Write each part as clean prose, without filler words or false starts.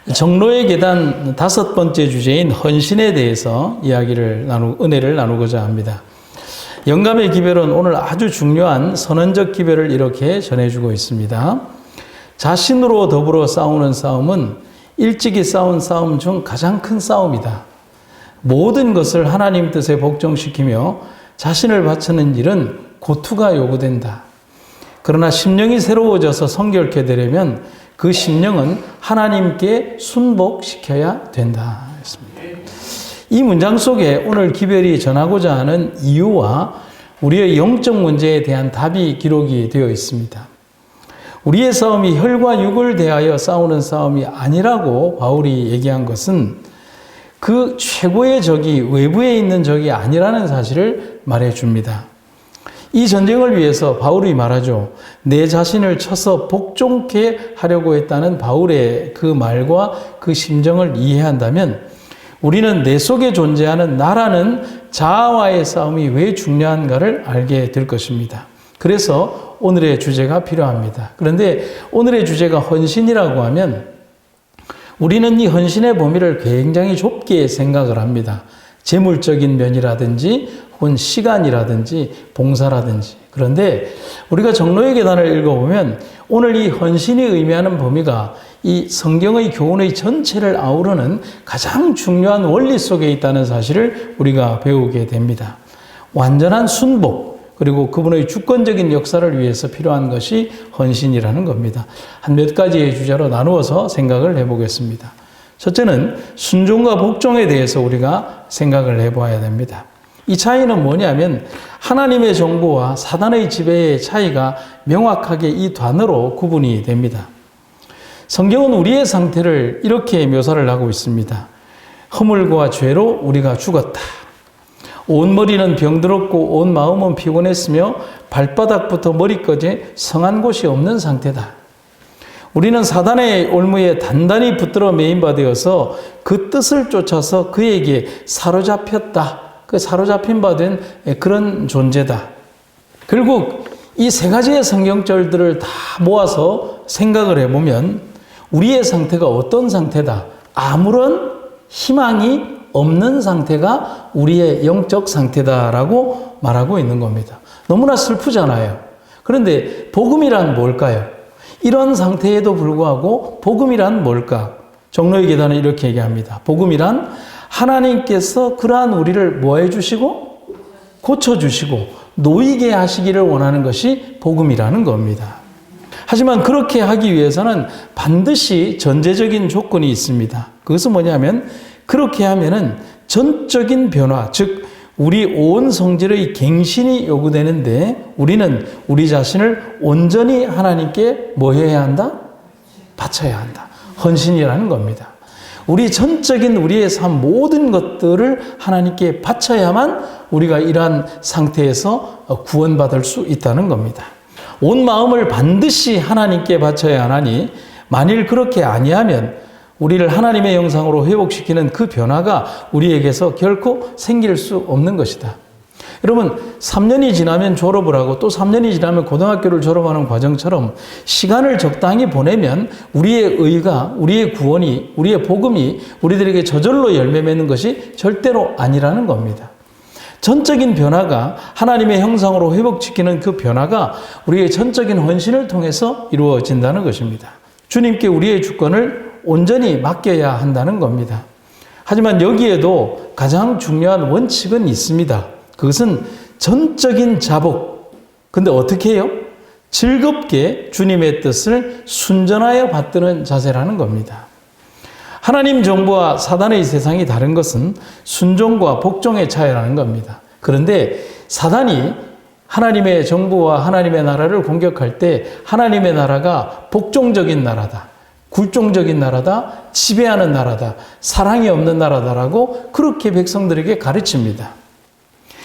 정로의 계단 5번째 주제인 헌신에 대해서 은혜를 나누고자 합니다. 영감의 기별은 오늘 아주 중요한 선언적 기별을 이렇게 전해주고 있습니다. 자신으로 더불어 싸우는 싸움은 일찍이 싸운 싸움 중 가장 큰 싸움이다. 모든 것을 하나님 뜻에 복종시키며 자신을 바치는 일은 고투가 요구된다. 그러나 심령이 새로워져서 성결케 되려면 그 심령은 하나님께 순복시켜야 된다. 이 문장 속에 오늘 기별이 전하고자 하는 이유와 우리의 영적 문제에 대한 답이 기록이 되어 있습니다. 우리의 싸움이 혈과 육을 대하여 싸우는 싸움이 아니라고 바울이 얘기한 것은 그 최고의 적이 외부에 있는 적이 아니라는 사실을 말해줍니다. 이 전쟁을 위해서 바울이 말하죠. 내 자신을 쳐서 복종케 하려고 했다는 바울의 그 말과 그 심정을 이해한다면 우리는 내 속에 존재하는 나라는 자아와의 싸움이 왜 중요한가를 알게 될 것입니다. 그래서 오늘의 주제가 필요합니다. 그런데 오늘의 주제가 헌신이라고 하면 우리는 이 헌신의 범위를 굉장히 좁게 생각을 합니다. 재물적인 면이라든지 혹은 시간이라든지 봉사라든지. 그런데 우리가 정로의 계단을 읽어보면 오늘 이 헌신이 의미하는 범위가 이 성경의 교훈의 전체를 아우르는 가장 중요한 원리 속에 있다는 사실을 우리가 배우게 됩니다. 완전한 순복, 그리고 그분의 주권적인 역사를 위해서 필요한 것이 헌신이라는 겁니다. 한 몇 가지의 주제로 나누어서 생각을 해보겠습니다. 첫째는 순종과 복종에 대해서 우리가 생각을 해봐야 됩니다. 이 차이는 뭐냐면 하나님의 정보와 사단의 지배의 차이가 명확하게 이 단어로 구분이 됩니다. 성경은 우리의 상태를 이렇게 묘사를 하고 있습니다. 허물과 죄로 우리가 죽었다. 온 머리는 병들었고 온 마음은 피곤했으며 발바닥부터 머리까지 성한 곳이 없는 상태다. 우리는 사단의 올무에 단단히 붙들어 매인 바 되어서 그 뜻을 쫓아서 그에게 사로잡혔다. 그 사로잡힌 바 된 그런 존재다. 결국 이 세 가지의 성경절들을 다 모아서 생각을 해보면 우리의 상태가 어떤 상태다? 아무런 희망이 없는 상태가 우리의 영적 상태다라고 말하고 있는 겁니다. 너무나 슬프잖아요. 그런데 복음이란 뭘까요? 이런 상태에도 불구하고 복음이란 뭘까? 정로의 계단은 이렇게 얘기합니다. 복음이란 하나님께서 그러한 우리를 뭐 해주시고 고쳐주시고 놓이게 하시기를 원하는 것이 복음이라는 겁니다. 하지만 그렇게 하기 위해서는 반드시 전제적인 조건이 있습니다. 그것은 뭐냐면 그렇게 하면은 전적인 변화, 즉 우리 온 성질의 갱신이 요구되는데 우리는 우리 자신을 온전히 하나님께 뭐 해야 한다? 바쳐야 한다. 헌신이라는 겁니다. 우리 전적인 우리의 삶 모든 것들을 하나님께 바쳐야만 우리가 이러한 상태에서 구원받을 수 있다는 겁니다. 온 마음을 반드시 하나님께 바쳐야 하나니 만일 그렇게 아니하면 우리를 하나님의 형상으로 회복시키는 그 변화가 우리에게서 결코 생길 수 없는 것이다. 여러분 3년이 지나면 졸업을 하고 또 3년이 지나면 고등학교를 졸업하는 과정처럼 시간을 적당히 보내면 우리의 의가, 우리의 구원이, 우리의 복음이 우리들에게 저절로 열매 맺는 것이 절대로 아니라는 겁니다. 전적인 변화가 하나님의 형상으로 회복시키는 그 변화가 우리의 전적인 헌신을 통해서 이루어진다는 것입니다. 주님께 우리의 주권을 온전히 맡겨야 한다는 겁니다. 하지만 여기에도 가장 중요한 원칙은 있습니다. 그것은 전적인 자복. 근데 어떻게 해요? 즐겁게 주님의 뜻을 순전하여 받드는 자세라는 겁니다. 하나님 정부와 사단의 세상이 다른 것은 순종과 복종의 차이라는 겁니다. 그런데 사단이 하나님의 정부와 하나님의 나라를 공격할 때 하나님의 나라가 복종적인 나라다, 굴종적인 나라다, 지배하는 나라다, 사랑이 없는 나라다라고 그렇게 백성들에게 가르칩니다.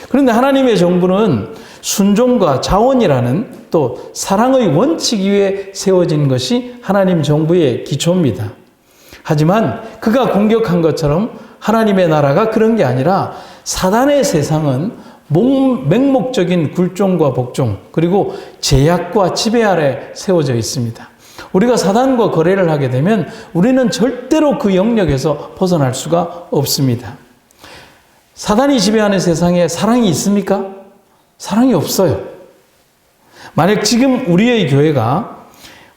그런데 하나님의 정부는 순종과 자원이라는 또 사랑의 원칙 위에 세워진 것이 하나님 정부의 기초입니다. 하지만 그가 공격한 것처럼 하나님의 나라가 그런 게 아니라 사단의 세상은 맹목적인 굴종과 복종 그리고 제약과 지배 아래 세워져 있습니다. 우리가 사단과 거래를 하게 되면 우리는 절대로 그 영역에서 벗어날 수가 없습니다. 사단이 지배하는 세상에 사랑이 있습니까? 사랑이 없어요. 만약 지금 우리의 교회가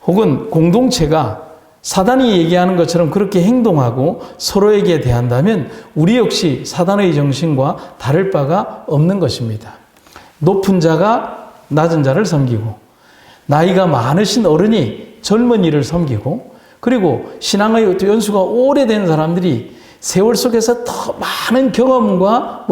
혹은 공동체가 사단이 얘기하는 것처럼 그렇게 행동하고 서로에게 대한다면 우리 역시 사단의 정신과 다를 바가 없는 것입니다. 높은 자가 낮은 자를 섬기고 나이가 많으신 어른이 젊은이를 섬기고 그리고 신앙의 연수가 오래된 사람들이 세월 속에서 더 많은 경험과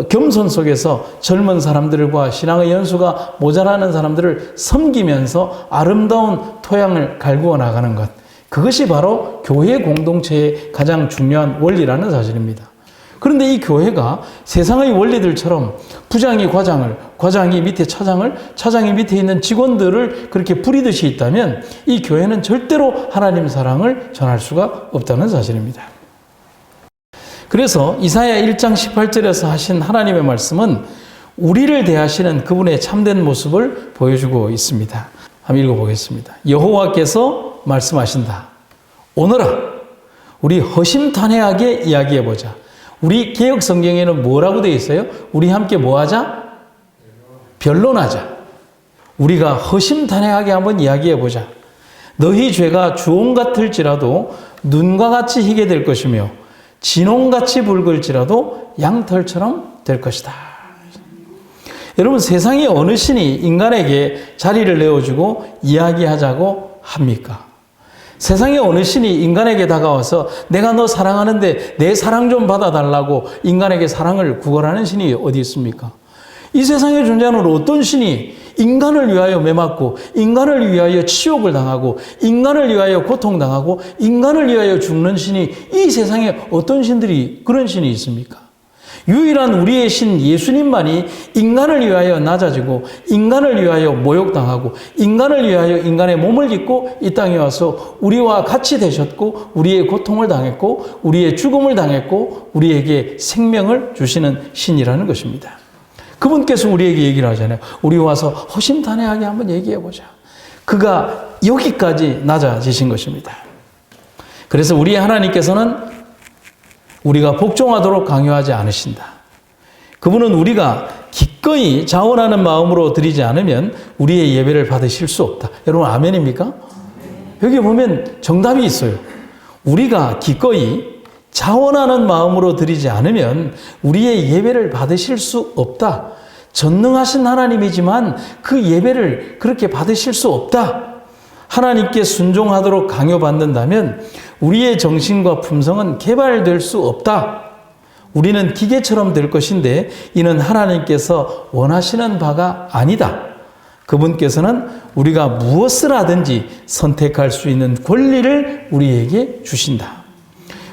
겸손 속에서 젊은 사람들과 신앙의 연수가 모자라는 사람들을 섬기면서 아름다운 토양을 갈구어 나가는 것. 그것이 바로 교회 공동체의 가장 중요한 원리라는 사실입니다. 그런데 이 교회가 세상의 원리들처럼 부장이 과장을, 과장이 밑에 차장을, 차장이 밑에 있는 직원들을 그렇게 부리듯이 있다면 이 교회는 절대로 하나님 사랑을 전할 수가 없다는 사실입니다. 그래서 이사야 1장 18절에서 하신 하나님의 말씀은 우리를 대하시는 그분의 참된 모습을 보여주고 있습니다. 한번 읽어보겠습니다. 여호와께서 말씀하신다. 오너라, 우리 허심탄회하게 이야기해보자. 우리 개혁 성경에는 뭐라고 되어 있어요? 우리 함께 뭐하자? 변론하자. 우리가 허심탄회하게 한번 이야기해보자. 너희 죄가 주홍 같을지라도 눈과 같이 희게 될 것이며 진홍같이 붉을지라도 양털처럼 될 것이다. 여러분, 세상의 어느 신이 인간에게 자리를 내어주고 이야기하자고 합니까? 세상의 어느 신이 인간에게 다가와서 내가 너 사랑하는데 내 사랑 좀 받아달라고 인간에게 사랑을 구걸하는 신이 어디 있습니까? 이 세상에 존재하는 어떤 신이 인간을 위하여 매맞고 인간을 위하여 치욕을 당하고 인간을 위하여 고통당하고 인간을 위하여 죽는 신이 이 세상에 어떤 신들이 그런 신이 있습니까? 유일한 우리의 신 예수님만이 인간을 위하여 낮아지고 인간을 위하여 모욕당하고 인간을 위하여 인간의 몸을 입고 이 땅에 와서 우리와 같이 되셨고 우리의 고통을 당했고 우리의 죽음을 당했고 우리에게 생명을 주시는 신이라는 것입니다. 그분께서 우리에게 얘기를 하잖아요. 우리 와서 허심탄회하게 한번 얘기해보자. 그가 여기까지 낮아지신 것입니다. 그래서 우리 하나님께서는 우리가 복종하도록 강요하지 않으신다. 그분은 우리가 기꺼이 자원하는 마음으로 드리지 않으면 우리의 예배를 받으실 수 없다. 여러분 아멘입니까? 여기 보면 정답이 있어요. 우리가 기꺼이 자원하는 마음으로 드리지 않으면 우리의 예배를 받으실 수 없다. 전능하신 하나님이지만 그 예배를 그렇게 받으실 수 없다. 하나님께 순종하도록 강요받는다면 우리의 정신과 품성은 개발될 수 없다. 우리는 기계처럼 될 것인데 이는 하나님께서 원하시는 바가 아니다. 그분께서는 우리가 무엇을 하든지 선택할 수 있는 권리를 우리에게 주신다.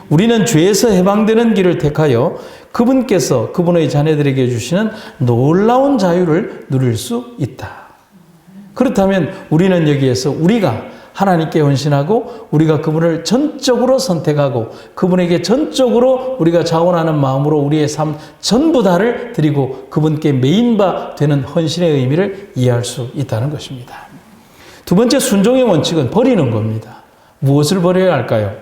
우리는 죄에서 해방되는 길을 택하여 그분께서 그분의 자녀들에게 주시는 놀라운 자유를 누릴 수 있다. 그렇다면 우리는 여기에서 우리가 하나님께 헌신하고 우리가 그분을 전적으로 선택하고 그분에게 전적으로 우리가 자원하는 마음으로 우리의 삶 전부 다를 드리고 그분께 메인바 되는 헌신의 의미를 이해할 수 있다는 것입니다. 두 번째 순종의 원칙은 버리는 겁니다. 무엇을 버려야 할까요?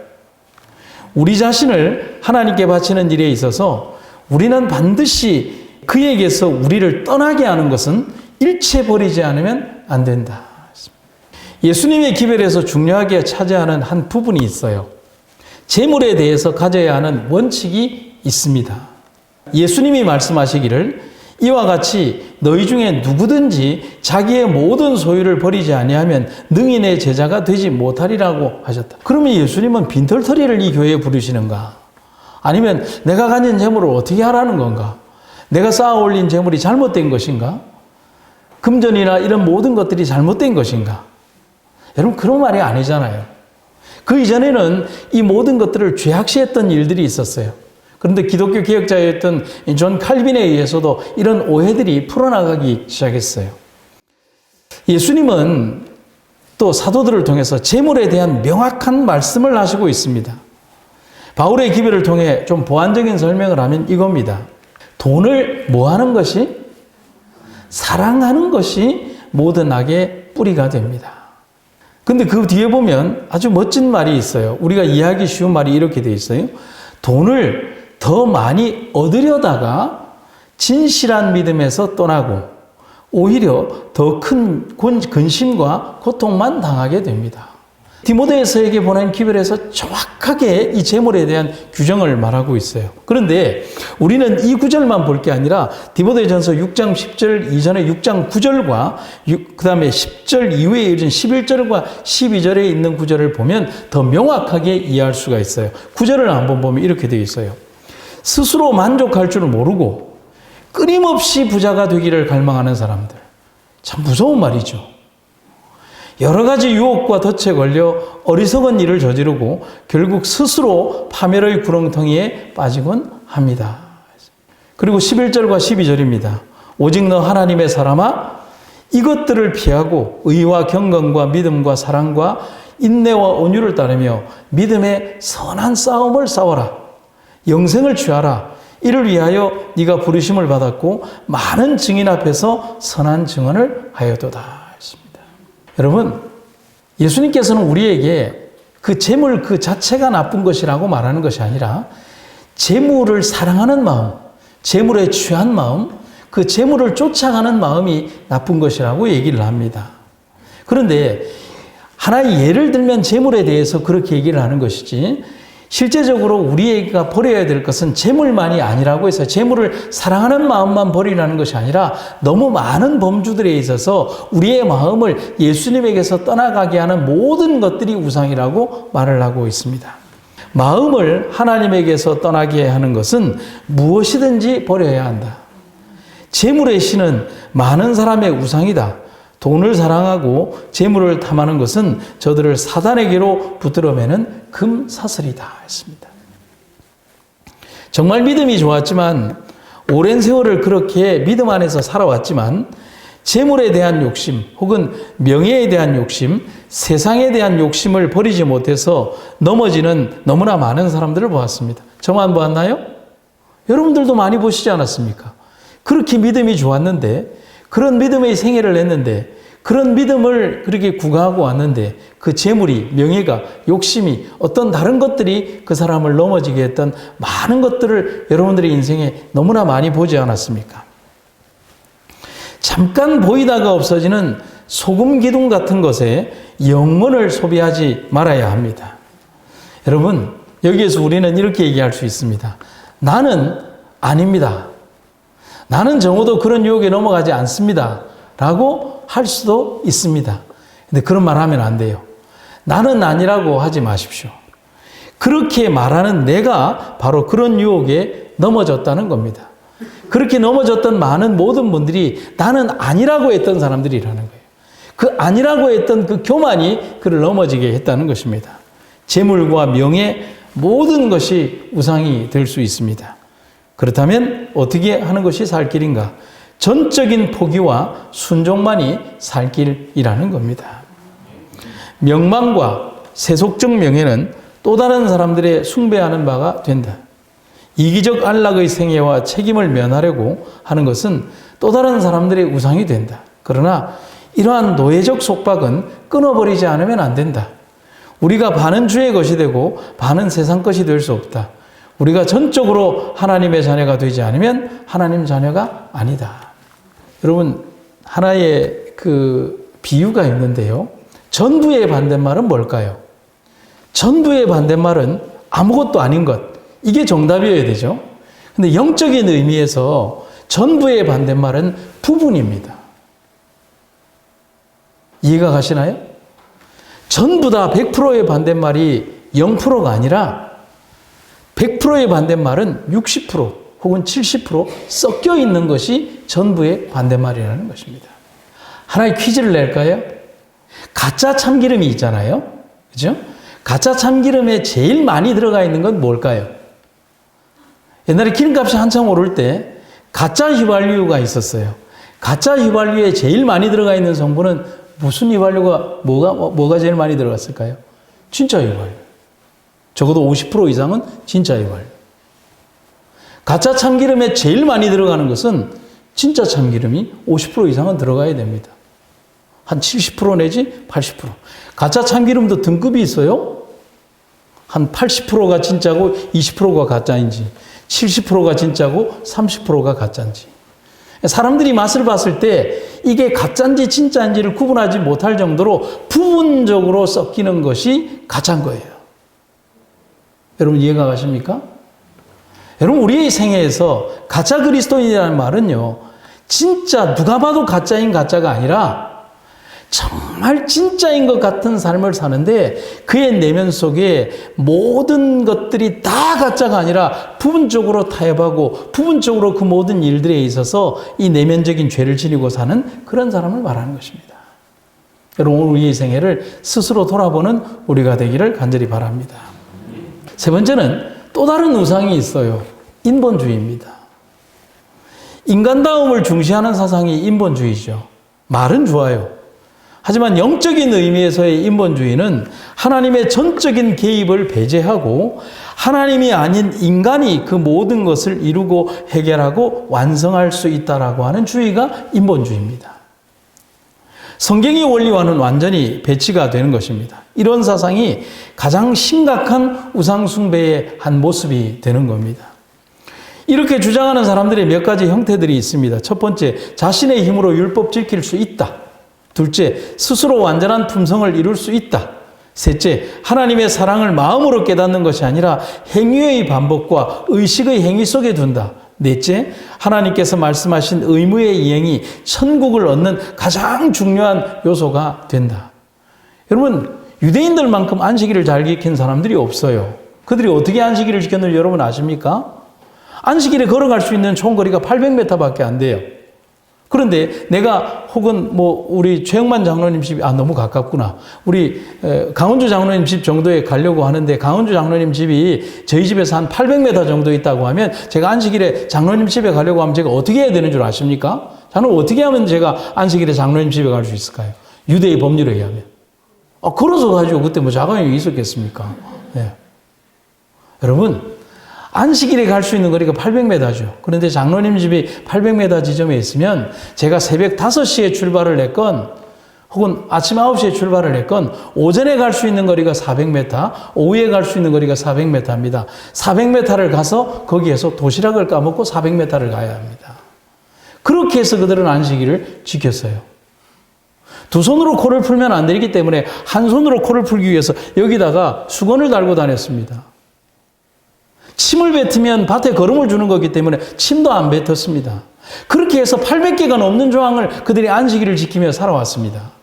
우리 자신을 하나님께 바치는 일에 있어서 우리는 반드시 그에게서 우리를 떠나게 하는 것은 일체 버리지 않으면 안 된다. 예수님의 기별에서 중요하게 차지하는 한 부분이 있어요. 재물에 대해서 가져야 하는 원칙이 있습니다. 예수님이 말씀하시기를 이와 같이 너희 중에 누구든지 자기의 모든 소유를 버리지 아니하면 능히 내 제자가 되지 못하리라고 하셨다. 그러면 예수님은 빈털터리를 이 교회에 부르시는가? 아니면 내가 가진 재물을 어떻게 하라는 건가? 내가 쌓아 올린 재물이 잘못된 것인가? 금전이나 이런 모든 것들이 잘못된 것인가? 여러분 그런 말이 아니잖아요. 그 이전에는 이 모든 것들을 죄악시했던 일들이 있었어요. 그런데 기독교 개혁자였던 존 칼빈에 의해서도 이런 오해들이 풀어나가기 시작했어요. 예수님은 또 사도들을 통해서 재물에 대한 명확한 말씀을 하시고 있습니다. 바울의 기별을 통해 좀 보완적인 설명을 하면 이겁니다. 돈을 뭐 하는 것이? 사랑하는 것이 모든 악의 뿌리가 됩니다. 근데 그 뒤에 보면 아주 멋진 말이 있어요. 우리가 이해하기 쉬운 말이 이렇게 되어 있어요. 돈을 더 많이 얻으려다가 진실한 믿음에서 떠나고 오히려 더 큰 근심과 고통만 당하게 됩니다. 디모데서에게 보낸 기별에서 정확하게 이 재물에 대한 규정을 말하고 있어요. 그런데 우리는 이 구절만 볼 게 아니라 디모데전서 6장 10절 이전에 6장 9절과 그 다음에 10절 이후에 이어진 11절과 12절에 있는 구절을 보면 더 명확하게 이해할 수가 있어요. 구절을 한번 보면 이렇게 되어 있어요. 스스로 만족할 줄 모르고 끊임없이 부자가 되기를 갈망하는 사람들. 참 무서운 말이죠. 여러 가지 유혹과 덫에 걸려 어리석은 일을 저지르고 결국 스스로 파멸의 구렁텅이에 빠지곤 합니다. 그리고 11절과 12절입니다. 오직 너 하나님의 사람아 이것들을 피하고 의와 경건과 믿음과 사랑과 인내와 온유를 따르며 믿음의 선한 싸움을 싸워라. 영생을 취하라. 이를 위하여 네가 부르심을 받았고 많은 증인 앞에서 선한 증언을 하여도다. 여러분, 예수님께서는 우리에게 그 재물 그 자체가 나쁜 것이라고 말하는 것이 아니라 재물을 사랑하는 마음, 재물에 취한 마음, 그 재물을 쫓아가는 마음이 나쁜 것이라고 얘기를 합니다. 그런데 하나의 예를 들면 재물에 대해서 그렇게 얘기를 하는 것이지 실제적으로 우리가 버려야 될 것은 재물만이 아니라고 해서 재물을 사랑하는 마음만 버리라는 것이 아니라 너무 많은 범주들에 있어서 우리의 마음을 예수님에게서 떠나가게 하는 모든 것들이 우상이라고 말을 하고 있습니다. 마음을 하나님에게서 떠나게 하는 것은 무엇이든지 버려야 한다. 재물의 신은 많은 사람의 우상이다. 돈을 사랑하고 재물을 탐하는 것은 저들을 사단에게로 붙들어매는 금사슬이다 했습니다. 정말 믿음이 좋았지만 오랜 세월을 그렇게 믿음 안에서 살아왔지만 재물에 대한 욕심 혹은 명예에 대한 욕심, 세상에 대한 욕심을 버리지 못해서 넘어지는 너무나 많은 사람들을 보았습니다. 저만 보았나요? 여러분들도 많이 보시지 않았습니까? 그렇게 믿음이 좋았는데 그런 믿음의 생애를 했는데 그런 믿음을 그렇게 구가하고 왔는데 그 재물이, 명예가, 욕심이 어떤 다른 것들이 그 사람을 넘어지게 했던 많은 것들을 여러분들의 인생에 너무나 많이 보지 않았습니까? 잠깐 보이다가 없어지는 소금 기둥 같은 것에 영혼을 소비하지 말아야 합니다. 여러분, 여기에서 우리는 이렇게 얘기할 수 있습니다. 나는 아닙니다. 나는 적어도 그런 유혹에 넘어가지 않습니다. 라고 할 수도 있습니다. 근데 그런 말 하면 안 돼요. 나는 아니라고 하지 마십시오. 그렇게 말하는 내가 바로 그런 유혹에 넘어졌다는 겁니다. 그렇게 넘어졌던 많은 모든 분들이 나는 아니라고 했던 사람들이라는 거예요. 그 아니라고 했던 그 교만이 그를 넘어지게 했다는 것입니다. 재물과 명예 모든 것이 우상이 될 수 있습니다. 그렇다면 어떻게 하는 것이 살 길인가? 전적인 포기와 순종만이 살 길이라는 겁니다. 명망과 세속적 명예는 또 다른 사람들의 숭배하는 바가 된다. 이기적 안락의 생애와 책임을 면하려고 하는 것은 또 다른 사람들의 우상이 된다. 그러나 이러한 노예적 속박은 끊어버리지 않으면 안 된다. 우리가 반은 주의 것이 되고 반은 세상 것이 될 수 없다. 우리가 전적으로 하나님의 자녀가 되지 않으면 하나님 자녀가 아니다. 여러분, 하나의 그 비유가 있는데요. 전부의 반대말은 뭘까요? 전부의 반대말은 아무것도 아닌 것. 이게 정답이어야 되죠. 근데 영적인 의미에서 전부의 반대말은 부분입니다. 이해가 가시나요? 전부 다 100%의 반대말이 0%가 아니라 100%의 반대말은 60% 혹은 70% 섞여 있는 것이 전부의 반대말이라는 것입니다. 하나의 퀴즈를 낼까요? 가짜 참기름이 있잖아요. 그죠? 가짜 참기름에 제일 많이 들어가 있는 건 뭘까요? 옛날에 기름값이 한참 오를 때 가짜 휘발유가 있었어요. 가짜 휘발유에 제일 많이 들어가 있는 성분은 무슨 휘발유가 뭐가 제일 많이 들어갔을까요? 진짜 휘발유. 적어도 50% 이상은 진짜 휘발유. 가짜 참기름에 제일 많이 들어가는 것은 진짜 참기름이 50% 이상은 들어가야 됩니다. 한 70% 내지 80%. 가짜 참기름도 등급이 있어요. 한 80%가 진짜고 20%가 가짜인지, 70%가 진짜고 30%가 가짜인지. 사람들이 맛을 봤을 때 이게 가짜인지 진짜인지를 구분하지 못할 정도로 부분적으로 섞이는 것이 가짜인 거예요. 여러분 이해가 가십니까? 여러분 우리의 생애에서 가짜 그리스도인이라는 말은요, 진짜 누가 봐도 가짜인 가짜가 아니라 정말 진짜인 것 같은 삶을 사는데 그의 내면 속에 모든 것들이 다 가짜가 아니라 부분적으로 타협하고 부분적으로 그 모든 일들에 있어서 이 내면적인 죄를 지니고 사는 그런 사람을 말하는 것입니다. 여러분 우리의 생애를 스스로 돌아보는 우리가 되기를 간절히 바랍니다. 세 번째는 또 다른 우상이 있어요. 인본주의입니다. 인간다움을 중시하는 사상이 인본주의죠. 말은 좋아요. 하지만 영적인 의미에서의 인본주의는 하나님의 전적인 개입을 배제하고 하나님이 아닌 인간이 그 모든 것을 이루고 해결하고 완성할 수 있다라고 하는 주의가 인본주의입니다. 성경의 원리와는 완전히 배치가 되는 것입니다. 이런 사상이 가장 심각한 우상숭배의 한 모습이 되는 겁니다. 이렇게 주장하는 사람들의 몇 가지 형태들이 있습니다. 첫 번째, 자신의 힘으로 율법 지킬 수 있다. 둘째, 스스로 완전한 품성을 이룰 수 있다. 셋째, 하나님의 사랑을 마음으로 깨닫는 것이 아니라 행위의 반복과 의식의 행위 속에 둔다. 넷째, 하나님께서 말씀하신 의무의 이행이 천국을 얻는 가장 중요한 요소가 된다. 여러분, 유대인들만큼 안식일을 잘 지킨 사람들이 없어요. 그들이 어떻게 안식일을 지켰는지 여러분 아십니까? 안식일에 걸어갈 수 있는 총 거리가 800m밖에 안 돼요. 그런데 내가 혹은 우리 최영만 장로님 집이 너무 가깝구나. 우리 강원주 장로님 집 정도에 가려고 하는데 강원주 장로님 집이 저희 집에서 한 800m 정도 있다고 하면 제가 안식일에 장로님 집에 가려고 하면 제가 어떻게 해야 되는 줄 아십니까? 저는 어떻게 하면 제가 안식일에 장로님 집에 갈 수 있을까요? 유대의 법률에 의하면. 걸어서 가지고 그때 자가용이 있었겠습니까? 네. 여러분, 안식일에 갈 수 있는 거리가 800m죠. 그런데 장로님 집이 800m 지점에 있으면 제가 새벽 5시에 출발을 했건 혹은 아침 9시에 출발을 했건 오전에 갈 수 있는 거리가 400m, 오후에 갈 수 있는 거리가 400m입니다. 400m를 가서 거기에서 도시락을 까먹고 400m를 가야 합니다. 그렇게 해서 그들은 안식일을 지켰어요. 두 손으로 코를 풀면 안 되기 때문에 한 손으로 코를 풀기 위해서 여기다가 수건을 달고 다녔습니다. 침을 뱉으면 밭에 거름을 주는 거기 때문에 침도 안 뱉었습니다. 그렇게 해서 800개가 넘는 조항을 그들이 안식일을 지키며 살아왔습니다.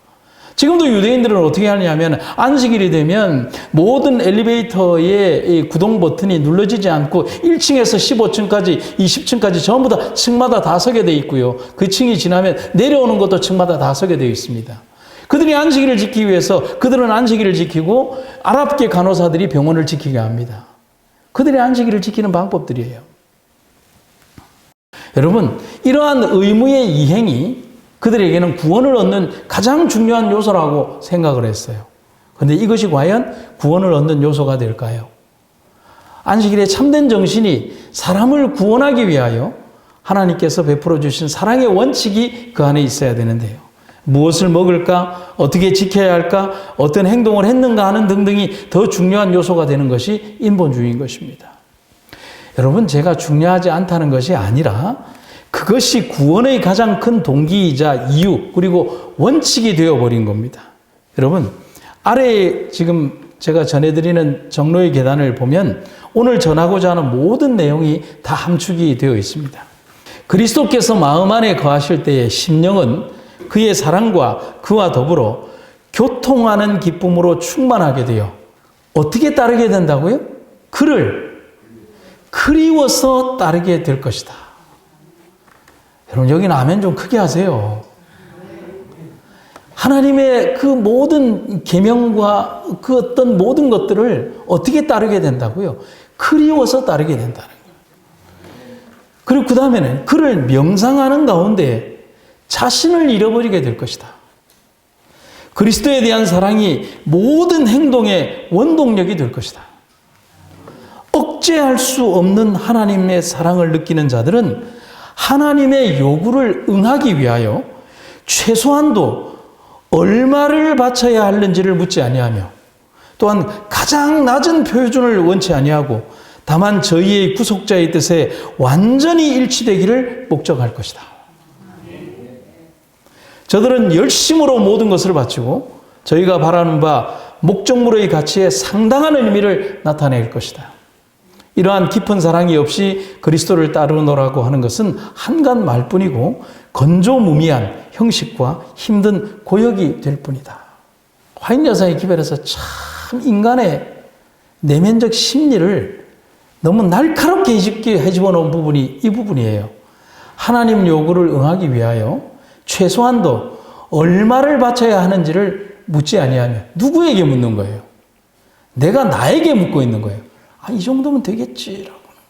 지금도 유대인들은 어떻게 하냐면 안식일이 되면 모든 엘리베이터의 구동 버튼이 눌러지지 않고 1층에서 15층까지 20층까지 전부 다 층마다 다 서게 되어 있고요. 그 층이 지나면 내려오는 것도 층마다 다 서게 되어 있습니다. 그들이 안식일을 지키기 위해서 그들은 안식일을 지키고 아랍계 간호사들이 병원을 지키게 합니다. 그들의 안식일을 지키는 방법들이에요. 여러분, 이러한 의무의 이행이 그들에게는 구원을 얻는 가장 중요한 요소라고 생각을 했어요. 그런데 이것이 과연 구원을 얻는 요소가 될까요? 안식일의 참된 정신이 사람을 구원하기 위하여 하나님께서 베풀어 주신 사랑의 원칙이 그 안에 있어야 되는데요. 무엇을 먹을까? 어떻게 지켜야 할까? 어떤 행동을 했는가 하는 등등이 더 중요한 요소가 되는 것이 인본주의인 것입니다. 여러분, 제가 중요하지 않다는 것이 아니라 그것이 구원의 가장 큰 동기이자 이유 그리고 원칙이 되어버린 겁니다. 여러분, 아래에 지금 제가 전해드리는 정로의 계단을 보면 오늘 전하고자 하는 모든 내용이 다 함축이 되어 있습니다. 그리스도께서 마음 안에 거하실 때의 심령은 그의 사랑과 그와 더불어 교통하는 기쁨으로 충만하게 되어 어떻게 따르게 된다고요? 그를 그리워서 따르게 될 것이다. 여러분, 여기는 아멘 좀 크게 하세요. 하나님의 그 모든 계명과 그 어떤 모든 것들을 어떻게 따르게 된다고요? 그리워서 따르게 된다는 거예요. 그리고 그 다음에는 그를 명상하는 가운데 자신을 잃어버리게 될 것이다. 그리스도에 대한 사랑이 모든 행동의 원동력이 될 것이다. 억제할 수 없는 하나님의 사랑을 느끼는 자들은 하나님의 요구를 응하기 위하여 최소한도 얼마를 바쳐야 하는지를 묻지 아니하며 또한 가장 낮은 표준을 원치 아니하고 다만 저희의 구속자의 뜻에 완전히 일치되기를 목적할 것이다. 저들은 열심으로 모든 것을 바치고 저희가 바라는 바 목적물의 가치에 상당한 의미를 나타낼 것이다. 이러한 깊은 사랑이 없이 그리스도를 따르노라고 하는 것은 한간 말뿐이고 건조무미한 형식과 힘든 고역이 될 뿐이다. 화인 여사의 기별에서 참 인간의 내면적 심리를 너무 날카롭게 해집어 놓은 부분이 이 부분이에요. 하나님 요구를 응하기 위하여 최소한도 얼마를 바쳐야 하는지를 묻지 아니하며 누구에게 묻는 거예요? 내가 나에게 묻고 있는 거예요. 이 정도면 되겠지라고 하는 거예요.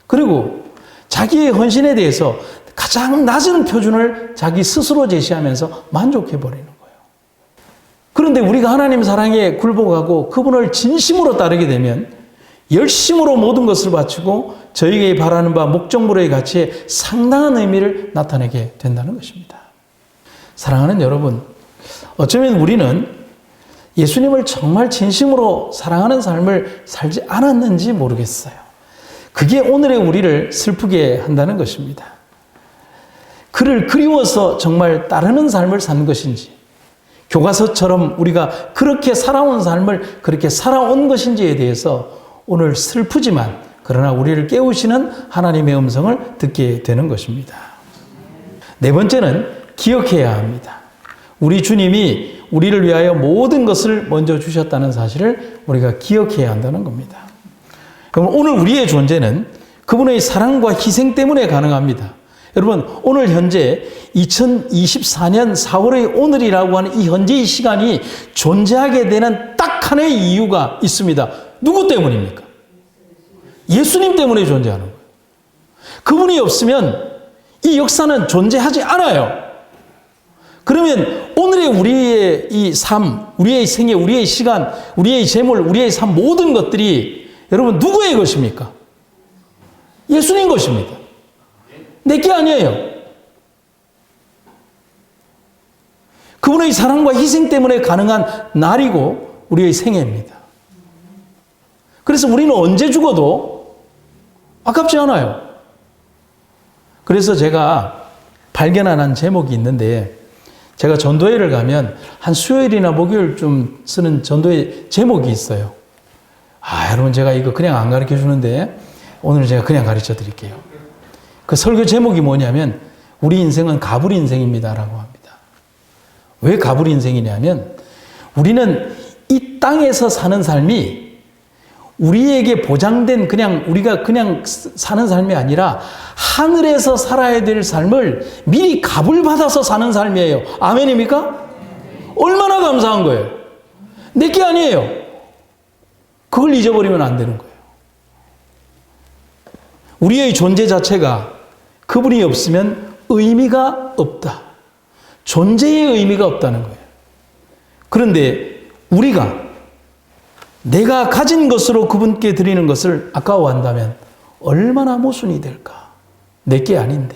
그리고 자기의 헌신에 대해서 가장 낮은 표준을 자기 스스로 제시하면서 만족해버리는 거예요. 그런데 우리가 하나님 사랑에 굴복하고 그분을 진심으로 따르게 되면 열심으로 모든 것을 바치고 저희에게 바라는 바 목적물의 가치에 상당한 의미를 나타내게 된다는 것입니다. 사랑하는 여러분, 어쩌면 우리는 예수님을 정말 진심으로 사랑하는 삶을 살지 않았는지 모르겠어요. 그게 오늘의 우리를 슬프게 한다는 것입니다. 그를 그리워서 정말 따르는 삶을 사는 것인지, 교과서처럼 우리가 그렇게 살아온 삶을 그렇게 살아온 것인지에 대해서 오늘 슬프지만 그러나 우리를 깨우시는 하나님의 음성을 듣게 되는 것입니다. 네 번째는 기억해야 합니다. 우리 주님이 우리를 위하여 모든 것을 먼저 주셨다는 사실을 우리가 기억해야 한다는 겁니다. 그럼 오늘 우리의 존재는 그분의 사랑과 희생 때문에 가능합니다. 여러분, 오늘 현재 2024년 4월의 오늘이라고 하는 이 현재의 시간이 존재하게 되는 딱 하나의 이유가 있습니다. 누구 때문입니까? 예수님 때문에 존재하는 거예요. 그분이 없으면 이 역사는 존재하지 않아요. 그러면 오늘의 우리의 이 삶, 우리의 생애, 우리의 시간, 우리의 재물, 우리의 삶 모든 것들이 여러분 누구의 것입니까? 예수님 것입니다. 내게 아니에요. 그분의 사랑과 희생 때문에 가능한 날이고 우리의 생애입니다. 그래서 우리는 언제 죽어도 아깝지 않아요. 그래서 제가 발견한 한 제목이 있는데, 제가 전도회를 가면 한 수요일이나 목요일쯤 쓰는 전도회 제목이 있어요. 여러분, 제가 이거 그냥 안 가르쳐 주는데 오늘 제가 그냥 가르쳐 드릴게요. 그 설교 제목이 뭐냐면 우리 인생은 가불 인생입니다라고 합니다. 왜 가불 인생이냐면 우리는 이 땅에서 사는 삶이 우리에게 보장된 우리가 그냥 사는 삶이 아니라 하늘에서 살아야 될 삶을 미리 값을 받아서 사는 삶이에요. 아멘입니까? 얼마나 감사한 거예요. 내게 아니에요. 그걸 잊어버리면 안 되는 거예요. 우리의 존재 자체가 그분이 없으면 의미가 없다. 존재의 의미가 없다는 거예요. 그런데 우리가 내가 가진 것으로 그분께 드리는 것을 아까워한다면 얼마나 모순이 될까? 내게 아닌데.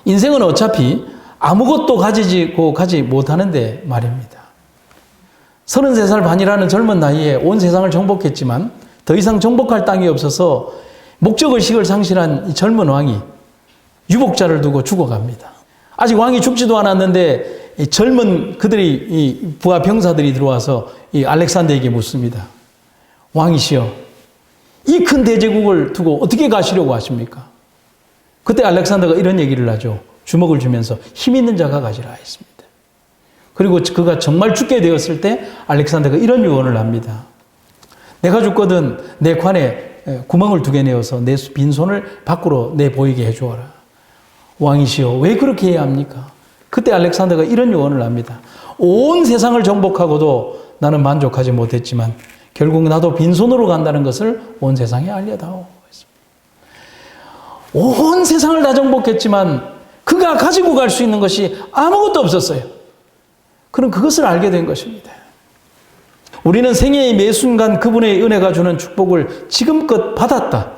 인생은 어차피 아무것도 가지 못하는데 말입니다. 33살 반이라는 젊은 나이에 온 세상을 정복했지만 더 이상 정복할 땅이 없어서 목적의식을 상실한 이 젊은 왕이 유복자를 두고 죽어갑니다. 아직 왕이 죽지도 않았는데 이 젊은 이 부하 병사들이 들어와서 이 알렉산더에게 묻습니다. 왕이시여, 이 큰 대제국을 두고 어떻게 가시려고 하십니까? 그때 알렉산더가 이런 얘기를 하죠. 주먹을 주면서 힘 있는 자가 가시라 했습니다. 그리고 그가 정말 죽게 되었을 때 알렉산더가 이런 유언을 합니다. 내가 죽거든 내 관에 구멍을 2개 내어서 내 빈손을 밖으로 내보이게 해주어라. 왕이시여, 왜 그렇게 해야 합니까? 그때 알렉산더가 이런 유언을 합니다. 온 세상을 정복하고도 나는 만족하지 못했지만 결국 나도 빈손으로 간다는 것을 온 세상에 알려다오. 온 세상을 다 정복했지만 그가 가지고 갈 수 있는 것이 아무것도 없었어요. 그럼 그것을 알게 된 것입니다. 우리는 생애의 매 순간 그분의 은혜가 주는 축복을 지금껏 받았다.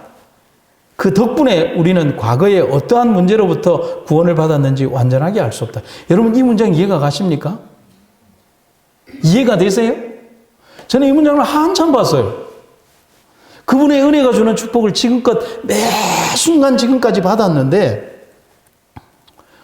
그 덕분에 우리는 과거에 어떠한 문제로부터 구원을 받았는지 완전하게 알 수 없다. 여러분, 이 문장 이해가 가십니까? 이해가 되세요? 저는 이 문장을 한참 봤어요. 그분의 은혜가 주는 축복을 지금껏 매 순간 지금까지 받았는데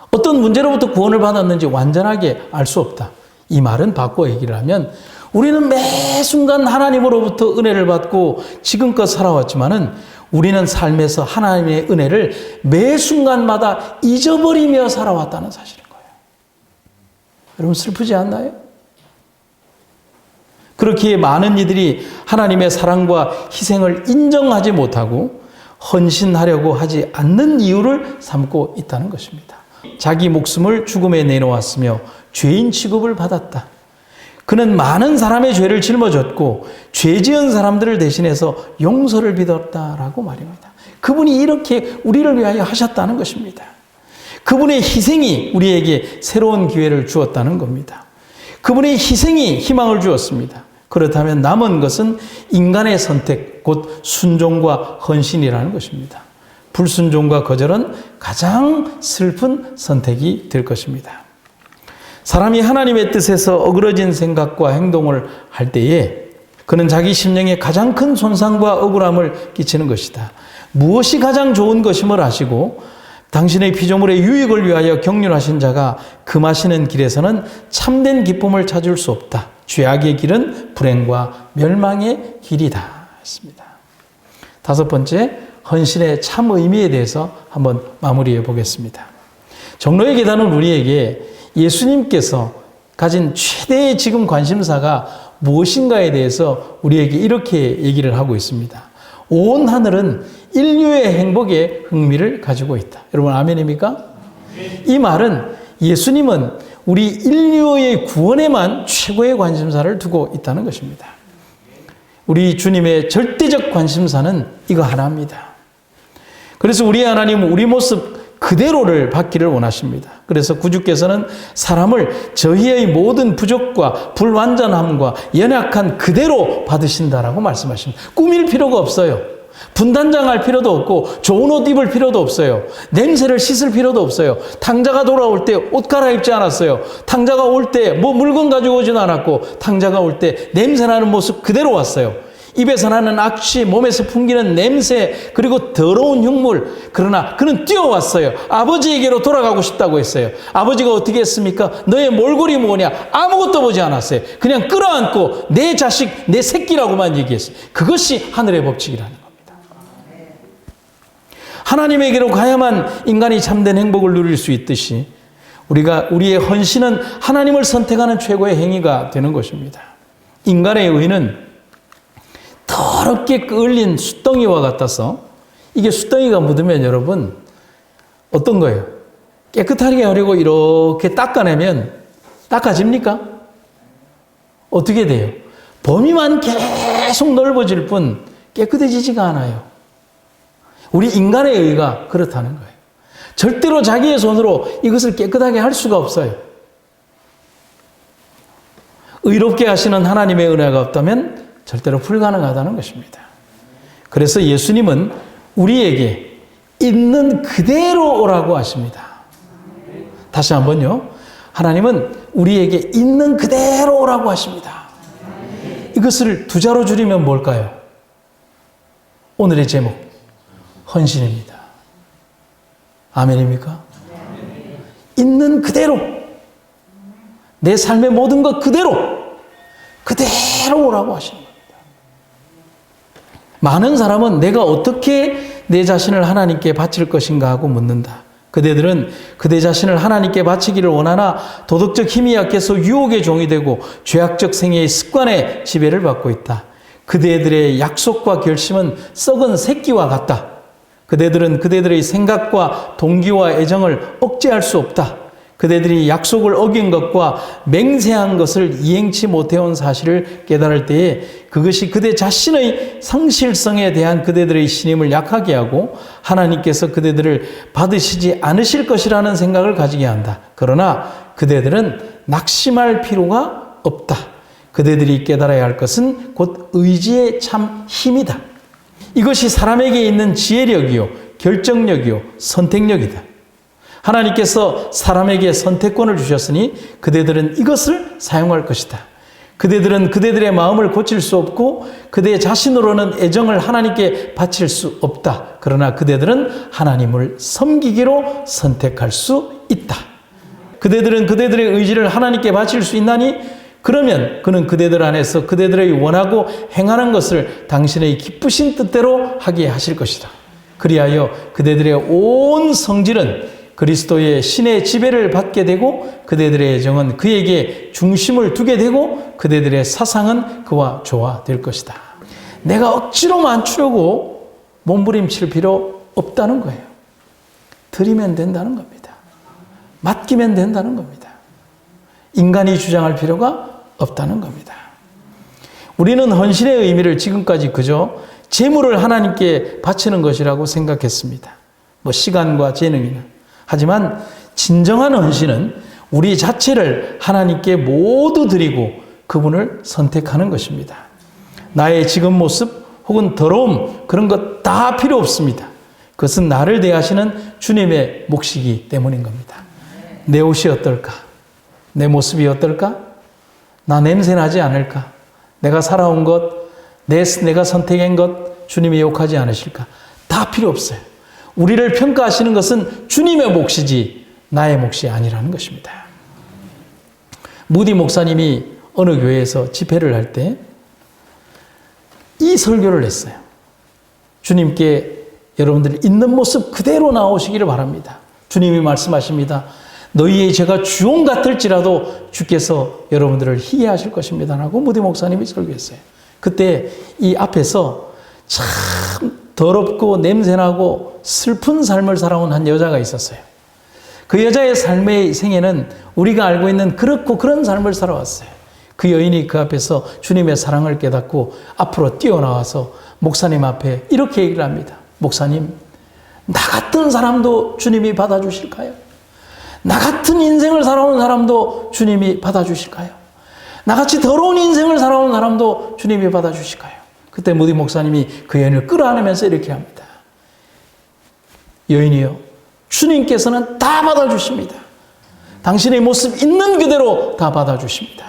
어떤 문제로부터 구원을 받았는지 완전하게 알 수 없다. 이 말은 바꿔 얘기를 하면 우리는 매 순간 하나님으로부터 은혜를 받고 지금껏 살아왔지만은 우리는 삶에서 하나님의 은혜를 매 순간마다 잊어버리며 살아왔다는 사실인 거예요. 여러분, 슬프지 않나요? 그렇기에 많은 이들이 하나님의 사랑과 희생을 인정하지 못하고 헌신하려고 하지 않는 이유를 삼고 있다는 것입니다. 자기 목숨을 죽음에 내놓았으며 죄인 취급을 받았다. 그는 많은 사람의 죄를 짊어졌고 죄 지은 사람들을 대신해서 용서를 빌었다라고 말입니다. 그분이 이렇게 우리를 위하여 하셨다는 것입니다. 그분의 희생이 우리에게 새로운 기회를 주었다는 겁니다. 그분의 희생이 희망을 주었습니다. 그렇다면 남은 것은 인간의 선택, 곧 순종과 헌신이라는 것입니다. 불순종과 거절은 가장 슬픈 선택이 될 것입니다. 사람이 하나님의 뜻에서 어그러진 생각과 행동을 할 때에 그는 자기 심령에 가장 큰 손상과 억울함을 끼치는 것이다. 무엇이 가장 좋은 것임을 아시고 당신의 피조물의 유익을 위하여 경륜하신 자가 금하시는 길에서는 참된 기쁨을 찾을 수 없다. 죄악의 길은 불행과 멸망의 길이다. 했습니다. 다섯 번째, 헌신의 참 의미에 대해서 한번 마무리해 보겠습니다. 종로의 계단은 우리에게 예수님께서 가진 최대의 지금 관심사가 무엇인가에 대해서 우리에게 이렇게 얘기를 하고 있습니다. 온 하늘은 인류의 행복에 흥미를 가지고 있다. 여러분, 아멘입니까? 이 말은 예수님은 우리 인류의 구원에만 최고의 관심사를 두고 있다는 것입니다. 우리 주님의 절대적 관심사는 이거 하나입니다. 그래서 우리 하나님은 우리 모습 그대로를 받기를 원하십니다. 그래서 구주께서는 사람을 저희의 모든 부족과 불완전함과 연약한 그대로 받으신다라고 말씀하십니다. 꾸밀 필요가 없어요. 분단장할 필요도 없고 좋은 옷 입을 필요도 없어요. 냄새를 씻을 필요도 없어요. 탕자가 돌아올 때 옷 갈아입지 않았어요. 탕자가 올 때 뭐 물건 가지고 오지는 않았고 탕자가 올 때 냄새나는 모습 그대로 왔어요. 입에서 나는 악취, 몸에서 풍기는 냄새, 그리고 더러운 흉물. 그러나 그는 뛰어왔어요. 아버지에게로 돌아가고 싶다고 했어요. 아버지가 어떻게 했습니까? 너의 몰골이 뭐냐? 아무것도 보지 않았어요. 그냥 끌어안고 내 자식, 내 새끼라고만 얘기했어요. 그것이 하늘의 법칙이라는 겁니다. 하나님에게로 가야만 인간이 참된 행복을 누릴 수 있듯이 우리의 헌신은 하나님을 선택하는 최고의 행위가 되는 것입니다. 인간의 의는 더럽게 끓린 숯덩이와 같아서 이게 숯덩이가 묻으면 여러분 어떤 거예요? 깨끗하게 하려고 이렇게 닦아내면 닦아집니까? 어떻게 돼요? 범위만 계속 넓어질 뿐 깨끗해지지가 않아요. 우리 인간의 의가 그렇다는 거예요. 절대로 자기의 손으로 이것을 깨끗하게 할 수가 없어요. 의롭게 하시는 하나님의 은혜가 없다면 절대로 불가능하다는 것입니다. 그래서 예수님은 우리에게 있는 그대로 오라고 하십니다. 다시 한번요. 하나님은 우리에게 있는 그대로 오라고 하십니다. 이것을 두 자로 줄이면 뭘까요? 오늘의 제목, 헌신입니다. 아멘입니까? 있는 그대로, 내 삶의 모든 것 그대로 오라고 하시는 겁니다. 많은 사람은 내가 어떻게 내 자신을 하나님께 바칠 것인가 하고 묻는다. 그대들은 그대 자신을 하나님께 바치기를 원하나 도덕적 힘이 약해서 유혹의 종이 되고 죄악적 생애의 습관에 지배를 받고 있다. 그대들의 약속과 결심은 썩은 새끼와 같다. 그대들은 그대들의 생각과 동기와 애정을 억제할 수 없다. 그대들이 약속을 어긴 것과 맹세한 것을 이행치 못해온 사실을 깨달을 때에 그것이 그대 자신의 성실성에 대한 그대들의 신임을 약하게 하고 하나님께서 그대들을 받으시지 않으실 것이라는 생각을 가지게 한다. 그러나 그대들은 낙심할 필요가 없다. 그대들이 깨달아야 할 것은 곧 의지의 참 힘이다. 이것이 사람에게 있는 지혜력이요 결정력이요 선택력이다. 하나님께서 사람에게 선택권을 주셨으니 그대들은 이것을 사용할 것이다. 그대들은 그대들의 마음을 고칠 수 없고 그대 자신으로는 애정을 하나님께 바칠 수 없다. 그러나 그대들은 하나님을 섬기기로 선택할 수 있다. 그대들은 그대들의 의지를 하나님께 바칠 수 있나니 그러면 그는 그대들 안에서 그대들의 원하고 행하는 것을 당신의 기쁘신 뜻대로 하게 하실 것이다. 그리하여 그대들의 온 성질은 그리스도의 신의 지배를 받게 되고 그대들의 애정은 그에게 중심을 두게 되고 그대들의 사상은 그와 조화될 것이다. 내가 억지로 맞추려고 몸부림칠 필요 없다는 거예요. 드리면 된다는 겁니다. 맡기면 된다는 겁니다. 인간이 주장할 필요가 없다는 겁니다. 우리는 헌신의 의미를 지금까지 그저 재물을 하나님께 바치는 것이라고 생각했습니다. 시간과 재능이나. 하지만 진정한 헌신은 우리 자체를 하나님께 모두 드리고 그분을 선택하는 것입니다. 나의 지금 모습 혹은 더러움 그런 것 다 필요 없습니다. 그것은 나를 대하시는 주님의 몫이기 때문인 겁니다. 내 옷이 어떨까? 내 모습이 어떨까? 나 냄새 나지 않을까? 내가 살아온 것, 내가 선택한 것 주님이 욕하지 않으실까? 다 필요 없어요. 우리를 평가하시는 것은 주님의 몫이지 나의 몫이 아니라는 것입니다. 무디 목사님이 어느 교회에서 집회를 할 때 이 설교를 했어요. 주님께 여러분들이 있는 모습 그대로 나오시기를 바랍니다. 주님이 말씀하십니다. 너희의 죄가 주홍 같을지라도 주께서 여러분들을 희게 하실 것입니다. 라고 무디 목사님이 설교했어요. 그때 이 앞에서 참 더럽고 냄새나고 슬픈 삶을 살아온 한 여자가 있었어요. 그 여자의 삶의 생애는 우리가 알고 있는 그렇고 그런 삶을 살아왔어요. 그 여인이 그 앞에서 주님의 사랑을 깨닫고 앞으로 뛰어나와서 목사님 앞에 이렇게 얘기를 합니다. 목사님, 나 같은 사람도 주님이 받아주실까요? 나 같은 인생을 살아온 사람도 주님이 받아주실까요? 나같이 더러운 인생을 살아온 사람도 주님이 받아주실까요? 그때 무디 목사님이 그 여인을 끌어안으면서 이렇게 합니다. 여인이요, 주님께서는 다 받아주십니다. 당신의 모습 있는 그대로 다 받아주십니다.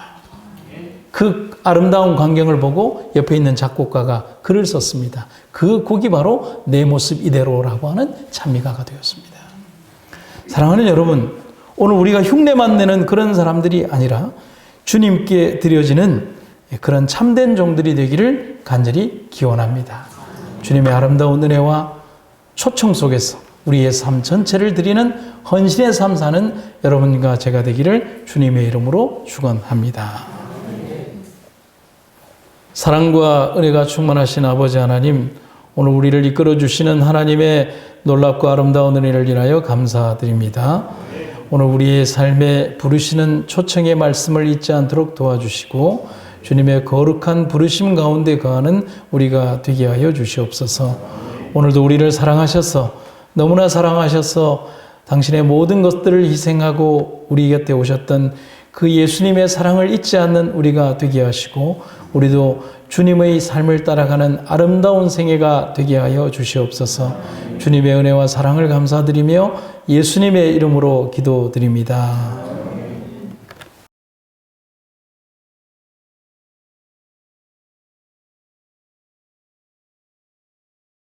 그 아름다운 광경을 보고 옆에 있는 작곡가가 글을 썼습니다. 그 곡이 바로 내 모습 이대로라고 하는 찬미가가 되었습니다. 사랑하는 여러분, 오늘 우리가 흉내만 내는 그런 사람들이 아니라 주님께 드려지는 그런 참된 종들이 되기를 간절히 기원합니다. 주님의 아름다운 은혜와 초청 속에서 우리의 삶 전체를 드리는 헌신의 삶 사는 여러분과 제가 되기를 주님의 이름으로 축원합니다. 사랑과 은혜가 충만하신 아버지 하나님, 오늘 우리를 이끌어 주시는 하나님의 놀랍고 아름다운 은혜를 인하여 감사드립니다. 오늘 우리의 삶에 부르시는 초청의 말씀을 잊지 않도록 도와주시고 주님의 거룩한 부르심 가운데 거하는 우리가 되게 하여 주시옵소서. 오늘도 우리를 사랑하셔서 너무나 사랑하셔서 당신의 모든 것들을 희생하고 우리 곁에 오셨던 그 예수님의 사랑을 잊지 않는 우리가 되게 하시고 우리도 주님의 삶을 따라가는 아름다운 생애가 되게 하여 주시옵소서. 주님의 은혜와 사랑을 감사드리며 예수님의 이름으로 기도드립니다.